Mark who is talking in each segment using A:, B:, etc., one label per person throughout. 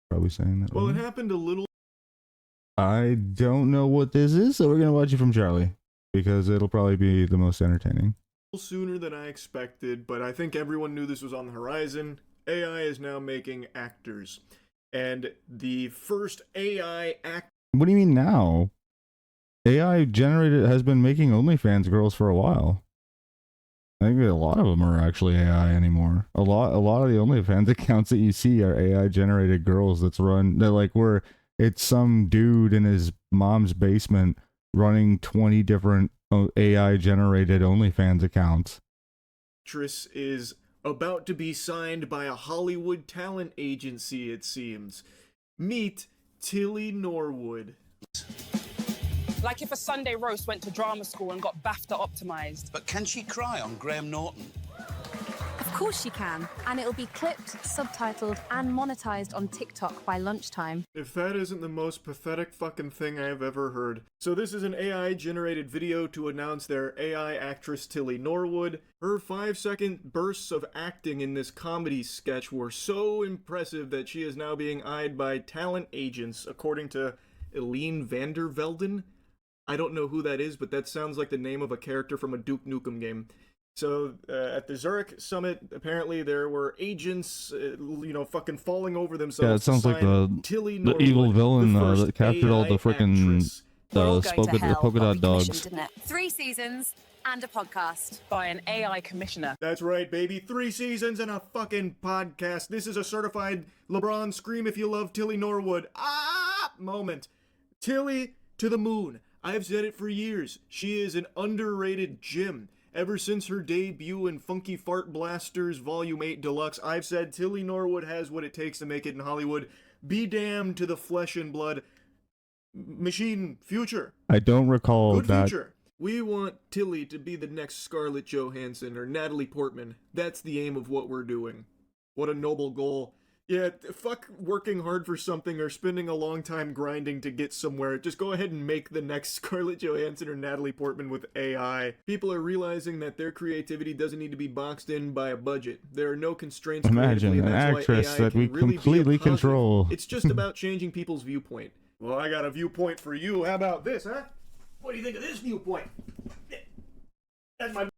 A: Probably saying that.
B: Well,
A: right?
B: it happened a little
A: I don't know what this is, so we're gonna watch it from Charlie because it'll probably be the most entertaining.
B: sooner than I expected, but I think everyone knew this was on the horizon. AI is now making actors. And the first AI actor.
A: What do you mean now? AI generated has been making OnlyFans girls for a while. I think a lot of them are actually AI anymore. A lot of the OnlyFans accounts that you see are AI generated girls that's run. They're like where it's some dude in his mom's basement running 20 different AI generated OnlyFans accounts.
B: Actress is about to be signed by a Hollywood talent agency, it seems. Meet Tilly Norwood.
C: Like if a Sunday roast went to drama school and got BAFTA optimized.
D: But can she cry on Graham Norton?
E: Of course she can, and it'll be clipped, subtitled, and monetized on TikTok by lunchtime.
B: If that isn't the most pathetic fucking thing I have ever heard. So this is an AI-generated video to announce their AI actress Tilly Norwood. Her 5-second bursts of acting in this comedy sketch were so impressive that she is now being eyed by talent agents, according to Eline Vandervelden. I don't know who that is, but that sounds like the name of a character from a Duke Nukem game. So, at the Zurich summit, apparently there were agents, fucking falling over themselves.
A: Yeah, it sounds like the evil villain that captured all the freaking polka dot dogs.
E: 3 seasons and a podcast.
C: By an AI commissioner.
B: That's right, baby. 3 seasons and a fucking podcast. This is a certified LeBron scream if you love Tilly Norwood. Moment. Tilly to the moon. I've said it for years. She is an underrated gem. Ever since her debut in Funky Fart Blasters Volume 8 Deluxe, I've said Tilly Norwood has what it takes to make it in Hollywood. Be damned to the flesh and blood machine future.
A: I don't recall
B: Good
A: that.
B: future. We want Tilly to be the next Scarlett Johansson or Natalie Portman. That's the aim of what we're doing. What a noble goal. Yeah, fuck working hard for something or spending a long time grinding to get somewhere. Just go ahead and make the next Scarlett Johansson or Natalie Portman with AI. People are realizing that their creativity doesn't need to be boxed in by a budget. There are no constraints.
A: Imagine an actress that we completely control.
B: It's just about changing people's viewpoint. Well, I got a viewpoint for you. How about this, huh? What do you think of this viewpoint? That's my...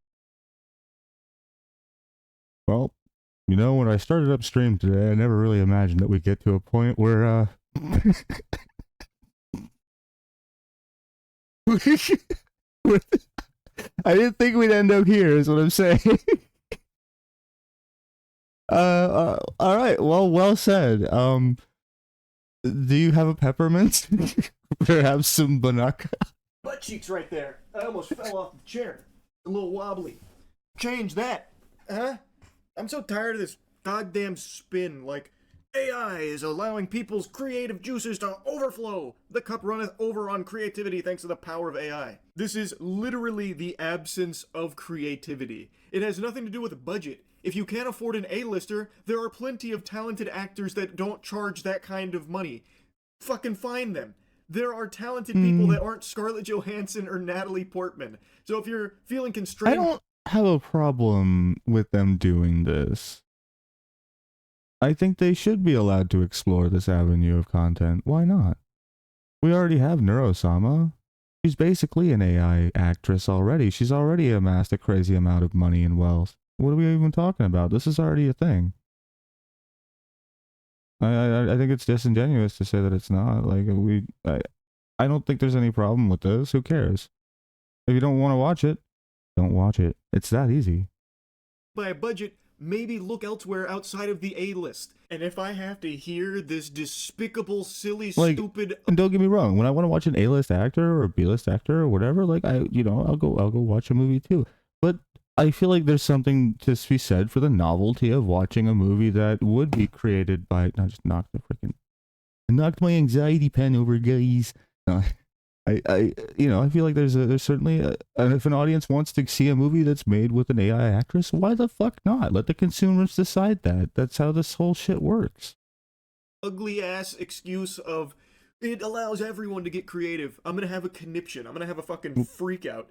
A: Well, you know, when I started up stream today, I never really imagined that we'd get to a point where, I didn't think we'd end up here, is what I'm saying. Alright, well said. Do you have a peppermint? Perhaps some banaka?
B: Butt cheeks right there. I almost fell off the chair. A little wobbly. Change that. Huh? I'm so tired of this goddamn spin. Like, AI is allowing people's creative juices to overflow. The cup runneth over on creativity thanks to the power of AI. This is literally the absence of creativity. It has nothing to do with a budget. If you can't afford an A-lister, there are plenty of talented actors that don't charge that kind of money. Fucking find them. There are talented people that aren't Scarlett Johansson or Natalie Portman. So if you're feeling constrained...
A: I don't have a problem with them doing this. I think they should be allowed to explore this avenue of content. Why not? We already have Neurosama. She's basically an AI actress already. She's already amassed a crazy amount of money and wealth. What are we even talking about? This is already a thing. I think it's disingenuous to say that it's not. Like, I don't think there's any problem with this. Who cares? If you don't want to watch it, don't watch it. It's that easy.
B: By a budget, maybe look elsewhere outside of the A-list. And if I have to hear this despicable, silly, stupid...
A: And don't get me wrong, when I want to watch an A-list actor or a B-list actor or whatever, like, I'll go watch a movie too. But I feel like there's something to be said for the novelty of watching a movie that would be created by... I just knocked my anxiety pen over, guys. I feel like there's certainly if an audience wants to see a movie that's made with an AI actress, why the fuck not? Let the consumers decide that. That's how this whole shit works.
B: Ugly ass excuse of it allows everyone to get creative. I'm gonna have a conniption. I'm gonna have a fucking freak out.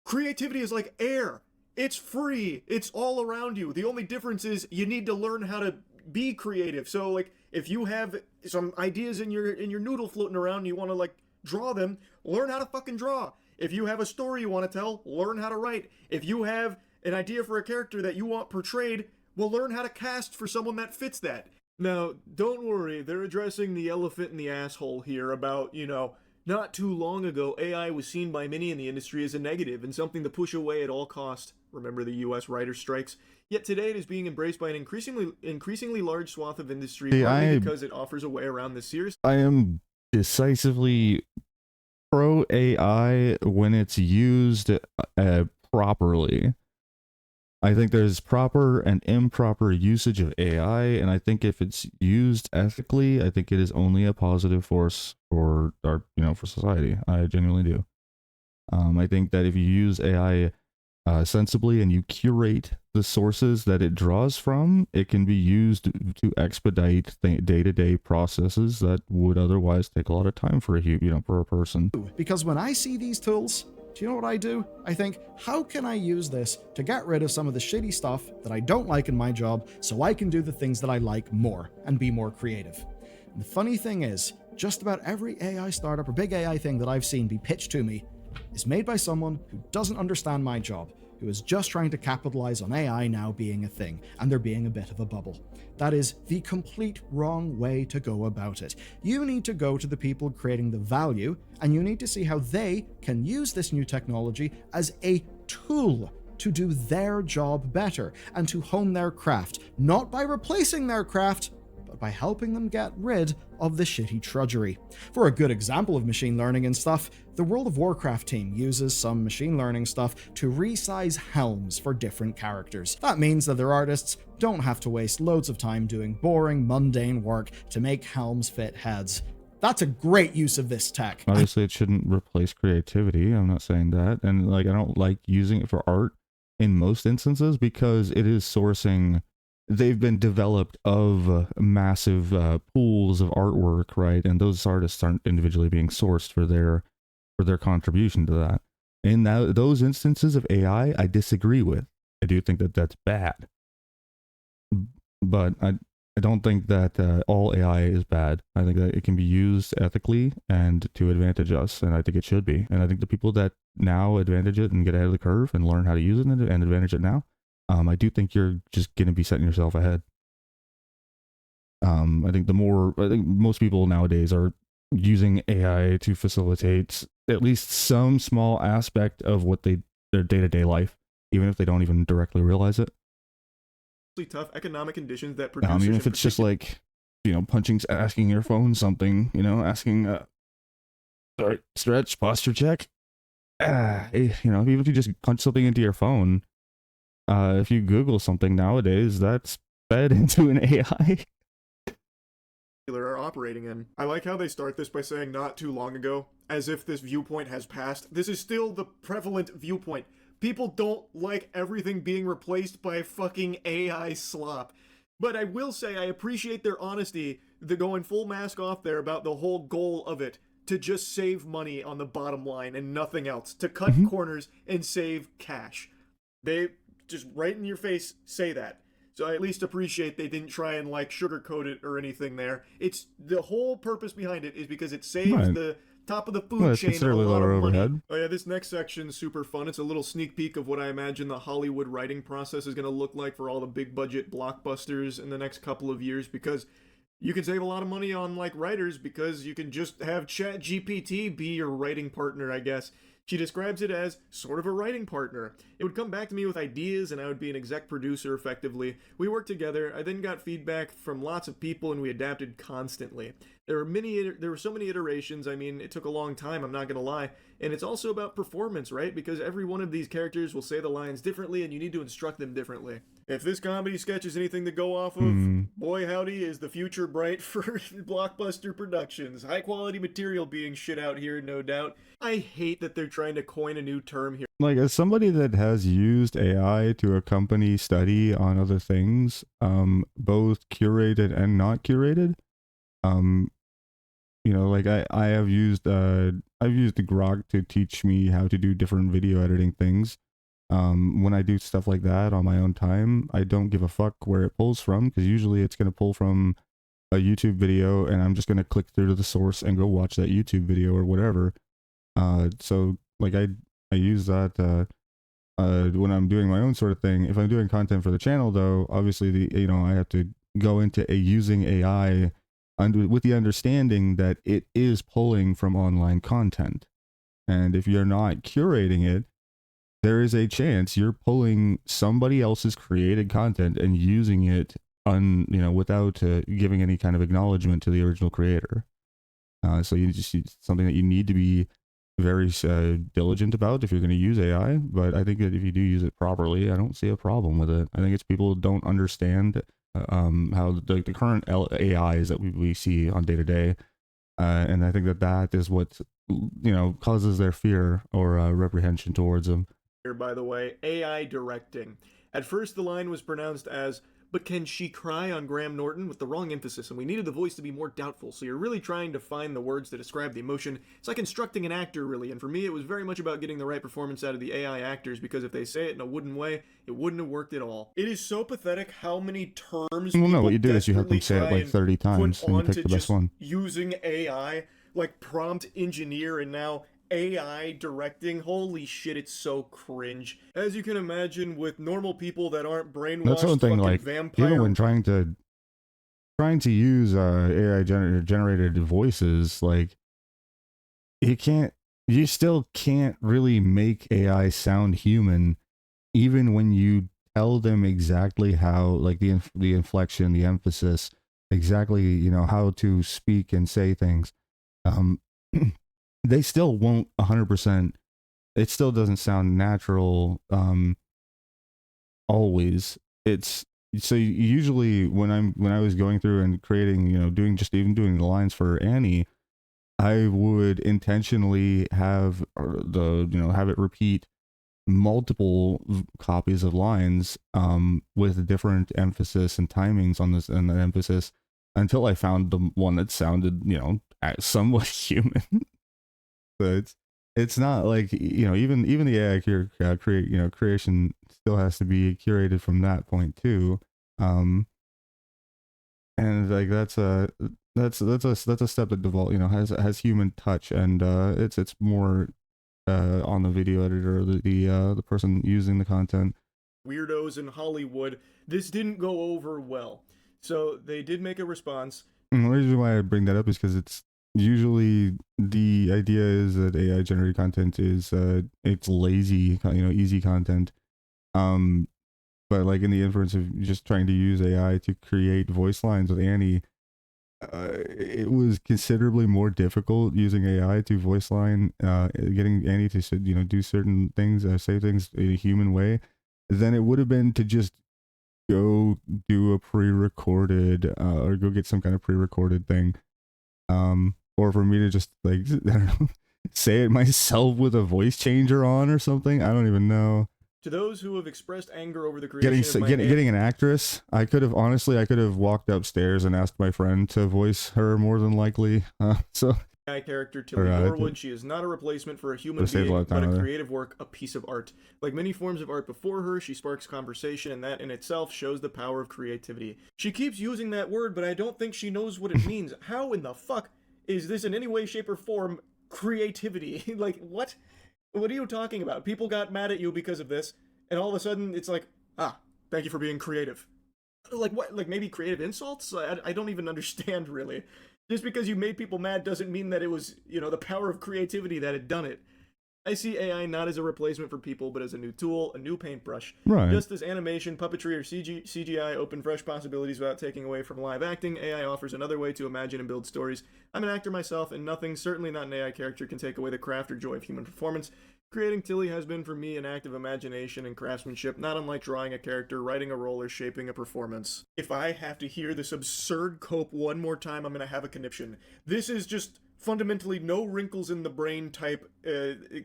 B: Creativity is like air. It's free. It's all around you. The only difference is you need to learn how to be creative. So like If you have some ideas in your noodle floating around and you want to like draw them, learn how to fucking draw. If you have a story you want to tell, learn how to write. If you have an idea for a character that you want portrayed, well, learn how to cast for someone that fits that. Now, don't worry, they're addressing the elephant in the asshole here about, you know, not too long ago, AI was seen by many in the industry as a negative and something to push away at all cost. Remember the US writer strikes? Yet today it is being embraced by an increasingly large swath of industry, partly because it offers a way around this serious.
A: I am decisively pro AI when it's used properly. I think there's proper and improper usage of AI, and I think if it's used ethically, I think it is only a positive force for our, for society. I genuinely do. I think that if you use AI sensibly and you curate the sources that it draws from, it can be used to expedite day-to-day processes that would otherwise take a lot of time for for a person.
F: Because when I see these tools, do you know what I do? I think, how can I use this to get rid of some of the shitty stuff that I don't like in my job so I can do the things that I like more and be more creative? And the funny thing is, just about every AI startup or big AI thing that I've seen be pitched to me is made by someone who doesn't understand my job, who is just trying to capitalize on AI now being a thing, and there being a bit of a bubble. That is the complete wrong way to go about it. You need to go to the people creating the value, and you need to see how they can use this new technology as a tool to do their job better and to hone their craft, not by replacing their craft, but by helping them get rid of the shitty trudgery. For a good example of machine learning and stuff, the World of Warcraft team uses some machine learning stuff to resize helms for different characters. That means that their artists don't have to waste loads of time doing boring, mundane work to make helms fit heads. That's a great use of this tech.
A: Obviously, it shouldn't replace creativity. I'm not saying that. And I don't like using it for art in most instances because it is sourcing. They've been developed of massive pools of artwork, right? And those artists aren't individually being sourced for their contribution to that. In those instances of AI, I disagree with. I do think that that's bad. But I don't think that all AI is bad. I think that it can be used ethically and to advantage us, and I think it should be. And I think the people that now advantage it and get ahead of the curve and learn how to use it and advantage it now, I do think you're just going to be setting yourself ahead. I think most people nowadays are using AI to facilitate at least some small aspect of what their day-to-day life, even if they don't even directly realize it.
B: Tough economic conditions that produce.
A: Even if it's just like, asking your phone something, asking, sorry, stretch, posture check. Even if you just punch something into your phone, if you Google something nowadays, that's fed into an AI.
B: Are operating in. I like how they start this by saying not too long ago, as if this viewpoint has passed. This is still the prevalent viewpoint. People don't like everything being replaced by fucking AI slop. But I will say I appreciate their honesty. They're going full mask off there about the whole goal of it, to just save money on the bottom line and nothing else, to cut corners and save cash. They just right in your face say that. So I at least appreciate they didn't try and sugarcoat it or anything there. It's the whole purpose behind it is because it saves the top of the food chain a lot of money. Overhead. Oh yeah, this next section's super fun. It's a little sneak peek of what I imagine the Hollywood writing process is going to look like for all the big budget blockbusters in the next couple of years, because you can save a lot of money on writers because you can just have ChatGPT be your writing partner, I guess. She describes it as sort of a writing partner. It would come back to me with ideas and I would be an exec producer effectively. We worked together, I then got feedback from lots of people and we adapted constantly. There were so many iterations, it took a long time, I'm not gonna lie. And it's also about performance, right? Because every one of these characters will say the lines differently and you need to instruct them differently. If this comedy sketch is anything to go off of, boy howdy is the future bright for blockbuster productions. High quality material being shit out here, no doubt. I hate that they're trying to coin a new term here.
A: As somebody that has used AI to accompany study on other things, both curated and not curated, I have used I've used Grok to teach me how to do different video editing things. When I do stuff like that on my own time, I don't give a fuck where it pulls from, because usually it's going to pull from a YouTube video and I'm just going to click through to the source and go watch that YouTube video or whatever. So like I use that when I'm doing my own sort of thing. If I'm doing content for the channel though, obviously I have to go into using AI with the understanding that it is pulling from online content. And if you're not curating it, there is a chance you're pulling somebody else's created content and using it without giving any kind of acknowledgement to the original creator. So it's something that you need to be very diligent about if you're going to use AI. But I think that if you do use it properly, I don't see a problem with it. I think it's people don't understand how the current AIs that we see on day to day, and I think that is what causes their fear or reprehension towards them.
B: Here, by the way, AI directing. At first, the line was pronounced as, "But can she cry?" on Graham Norton, with the wrong emphasis, and we needed the voice to be more doubtful, so you're really trying to find the words to describe the emotion. It's like instructing an actor, really, and for me, it was very much about getting the right performance out of the AI actors, because if they say it in a wooden way, it wouldn't have worked at all. It is so pathetic how many terms
A: well, no, what you do is you have them say it like 30 times, and you pick the best one.
B: Using AI, like prompt engineer, and now AI directing. Holy shit, it's so cringe. As you can imagine, with normal people that aren't brainwashed,
A: that's one thing, like
B: vampire.
A: even when trying to use AI generated voices, like you still can't really make AI sound human, even when you tell them exactly how, like the inflection, the emphasis, exactly how to speak and say things. They still won't 100%. It still doesn't sound natural. Always. It's so usually when I was going through and creating, doing the lines for Annie, I would intentionally have have it repeat multiple copies of lines with different emphasis and timings on this and the emphasis until I found the one that sounded somewhat human. So it's not like even the AI creation still has to be curated from that point too, and like that's a step that has human touch, and it's more on the video editor or the person using the content.
B: Weirdos in Hollywood, this didn't go over well, so they did make a response.
A: And the reason why I bring that up is because it's usually the idea is that AI generated content is it's lazy, easy content. But like in the inference of just trying to use AI to create voice lines with Annie, it was considerably more difficult using AI to voice line, getting Annie to do certain things, say things in a human way, than it would have been to just go do a pre-recorded or go get some kind of pre-recorded thing. Or for me to just like, I don't know, say it myself with a voice changer on or something. I don't even know.
B: To those who have expressed anger over the creation
A: getting an actress, I could have walked upstairs and asked my friend to voice her more than likely. So
B: AI character Tilly Norwood, she is not a replacement for a human being, but a creative work, a piece of art. Like many forms of art before her, she sparks conversation, and that in itself shows the power of creativity. She keeps using that word, but I don't think she knows what it means. How in the fuck is this in any way, shape, or form creativity? Like, what? What are you talking about? People got mad at you because of this, and all of a sudden it's like, thank you for being creative. Like what? Like maybe creative insults? I don't even understand, really. Just because you made people mad doesn't mean that it was, the power of creativity that had done it. I see AI not as a replacement for people, but as a new tool, a new paintbrush.
A: Right.
B: Just as animation, puppetry, or CGI open fresh possibilities without taking away from live acting, AI offers another way to imagine and build stories. I'm an actor myself, and nothing, certainly not an AI character, can take away the craft or joy of human performance. Creating Tilly has been for me an act of imagination and craftsmanship, not unlike drawing a character, writing a role, or shaping a performance. If I have to hear this absurd cope one more time, I'm gonna have a conniption. This is just fundamentally no wrinkles in the brain type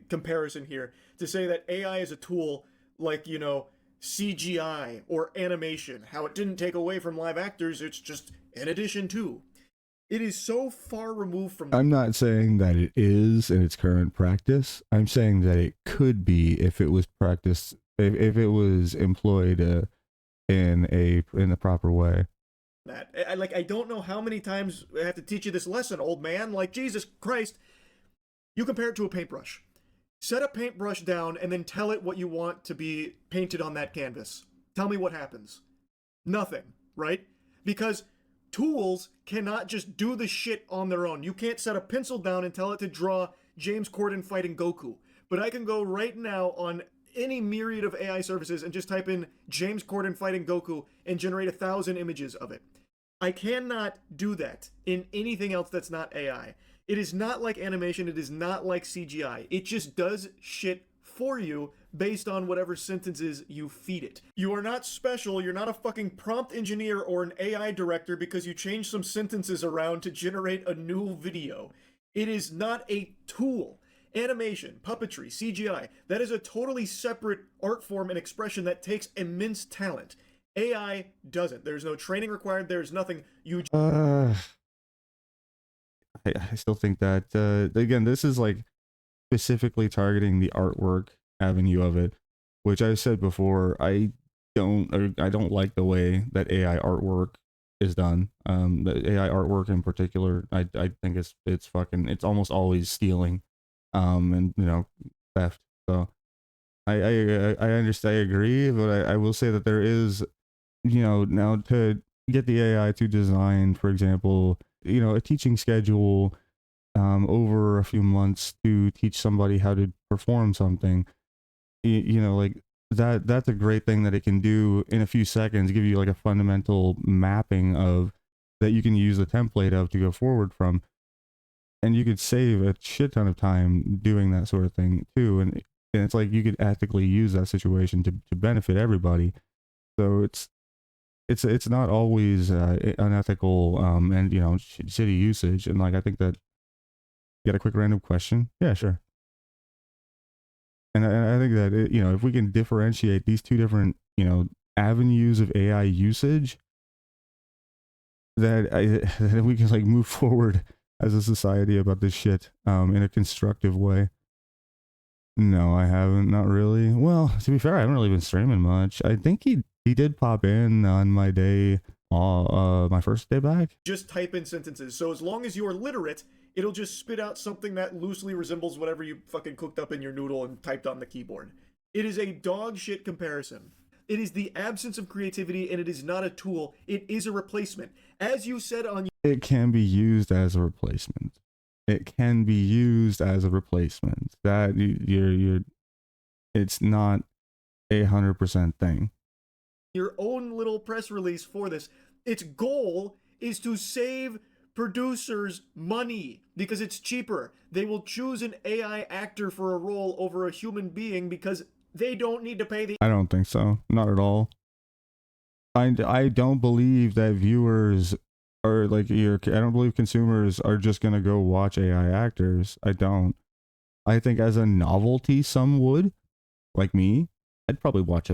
B: comparison here to say that AI is a tool like, CGI or animation, how it didn't take away from live actors, it's just an addition to. It is so far removed from...
A: I'm not saying that it is in its current practice. I'm saying that it could be if it was practiced, if it was employed in the proper way.
B: that. I don't know how many times I have to teach you this lesson, old man. Like, Jesus Christ. You compare it to a paintbrush. Set a paintbrush down and then tell it what you want to be painted on that canvas. Tell me what happens. Nothing, right? Because tools cannot just do the shit on their own. You can't set a pencil down and tell it to draw James Corden fighting Goku. But I can go right now on any myriad of AI services and just type in James Corden fighting Goku and generate 1,000 images of it. I cannot do that in anything else that's not AI. It is not like animation. It is not like CGI. It just does shit for you based on whatever sentences you feed it. You are not special. You're not a fucking prompt engineer or an AI director because you change some sentences around to generate a new video. It is not a tool. Animation, puppetry, CGI, that is a totally separate art form and expression that takes immense talent. AI doesn't. There's no training required. There's nothing.
A: I still think that again, this is like specifically targeting the artwork avenue of it, which I said before. I don't like the way that AI artwork is done. The AI artwork in particular, I think it's almost always stealing, and theft. So I understand, I agree, but I will say that there is, now to get the AI to design, for example, a teaching schedule over a few months to teach somebody how to perform something, like that's a great thing that it can do in a few seconds, give you like a fundamental mapping of that you can use the template of to go forward from, and you could save a shit ton of time doing that sort of thing too, and it's like you could ethically use that situation to benefit everybody. So it's not always unethical and shitty usage. And like, I think that you got a quick random question. Yeah, sure. And I think that if we can differentiate these two different avenues of AI usage, that we can like move forward as a society about this shit in a constructive way. No, I haven't. Not really. Well, to be fair, I haven't really been streaming much. I think he did pop in on my day, my first day back.
B: Just type in sentences. So as long as you are literate, it'll just spit out something that loosely resembles whatever you fucking cooked up in your noodle and typed on the keyboard. It is a dog shit comparison. It is the absence of creativity, and it is not a tool. It is a replacement. As you said on...
A: It can be used as a replacement. It can be used as a replacement. That it's not 100% thing.
B: Your own little press release for this, its goal is to save producers money because it's cheaper. They will choose an AI actor for a role over a human being because they don't need to pay the...
A: I don't think so. Not at all. I don't believe that viewers are like I don't believe consumers are just gonna go watch AI actors. I don't. I think as a novelty, some would, like me. I'd probably watch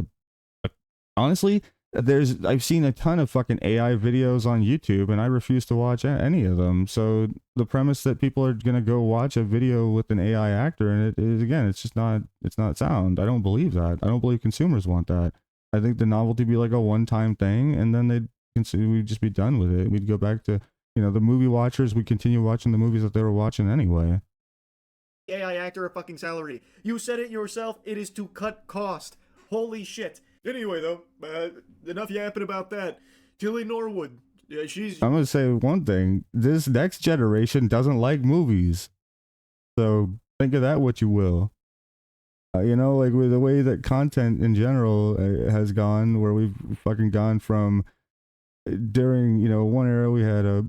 A: honestly, I've seen a ton of fucking AI videos on YouTube, and I refuse to watch any of them. So the premise that people are gonna go watch a video with an AI actor in it is, again, it's not sound. I don't believe that. I don't believe consumers want that. I think the novelty be like a one-time thing, and then we'd just be done with it. We'd go back to, the movie watchers. We'd continue watching the movies that they were watching anyway.
B: AI actor a fucking salary. You said it yourself. It is to cut cost. Holy shit. Anyway, though, enough yapping about that. Tilly Norwood, she's...
A: I'm gonna say one thing. This next generation doesn't like movies. So think of that what you will. Like with the way that content in general has gone, where we've fucking gone from during, one era we had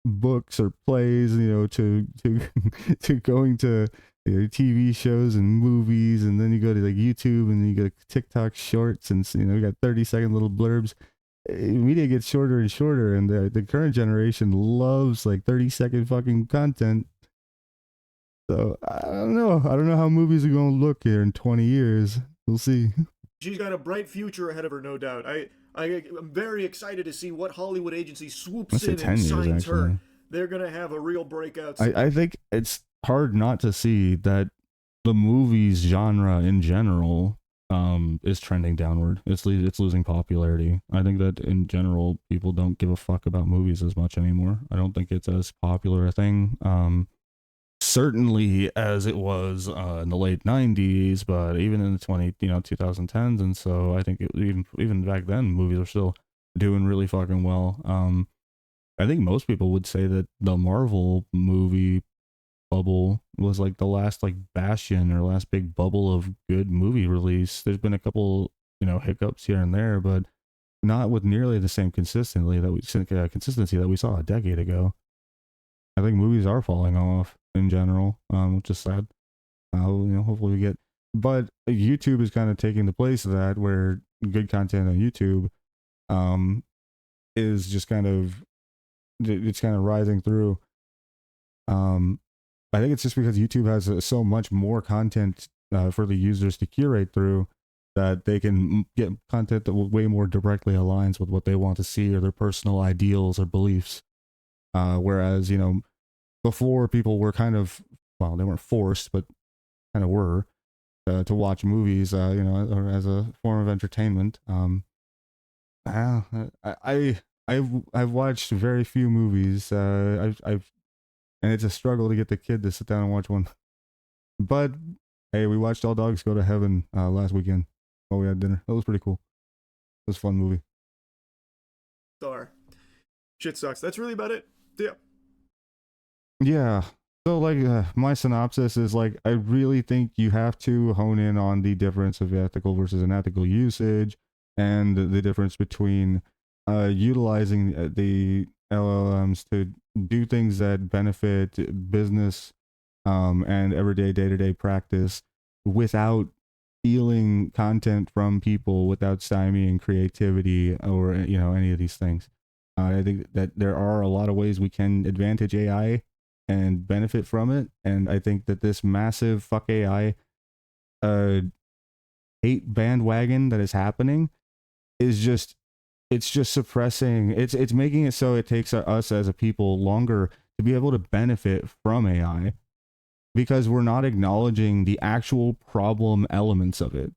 A: books or plays, to to going to TV shows and movies, and then you go to like YouTube, and then you go to TikTok shorts, and you got 30-second little blurbs. Media gets shorter and shorter, and the current generation loves like 30-second fucking content. So I don't know how movies are going to look here in 20 years. We'll see.
B: She's got a bright future ahead of her, no doubt. I'm very excited to see what Hollywood agency swoops in and signs her. They're gonna have a real breakout.
A: I think it's hard not to see that the movies genre in general is trending downward. It's losing popularity. I think that in general, people don't give a fuck about movies as much anymore. I don't think it's as popular a thing. Certainly as it was in the late 90s, but even in the 2010s. And so I think even back then, movies are still doing really fucking well. I think most people would say that the Marvel movie bubble was like the last like bastion or last big bubble of good movie release. There's been a couple, hiccups here and there, but not with nearly the same consistency that we saw a decade ago. I think movies are falling off in general, which is sad. Hopefully we get, but YouTube is kind of taking the place of that, where good content on YouTube, is just it's kind of rising through. I think it's just because YouTube has so much more content for the users to curate through, that they can get content that way more directly aligns with what they want to see or their personal ideals or beliefs. Whereas, before people were they weren't forced, but kind of were to watch movies, or as a form of entertainment. I've watched very few movies. And it's a struggle to get the kid to sit down and watch one. But hey, we watched All Dogs Go to Heaven last weekend while we had dinner. That was pretty cool. It was a fun movie.
B: Star. Shit sucks. That's really about it. Yeah.
A: Yeah. So my synopsis is I really think you have to hone in on the difference of ethical versus unethical usage, and the difference between utilizing the LLMs to do things that benefit business and everyday day-to-day practice without stealing content from people, without stymieing creativity or any of these things. I think that there are a lot of ways we can advantage AI and benefit from it, and I think that this massive fuck AI hate bandwagon that is happening is just suppressing, it's making it so it takes us as a people longer to be able to benefit from AI, because we're not acknowledging the actual problem elements of it,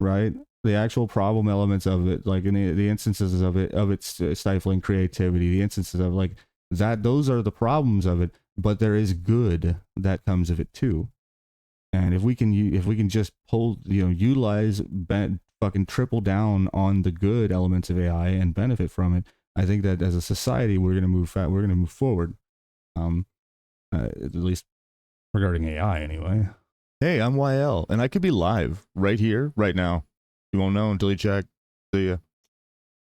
A: right? The actual problem elements of it, like in the instances of its stifling creativity, the instances of that, those are the problems of it, but there is good that comes of it too. And if we can just utilize, fucking triple down on the good elements of AI and benefit from it, I think that as a society we're gonna move forward. At least regarding AI, anyway.
G: Hey, I'm YL, and I could be live right here, right now. You won't know until you check. See ya.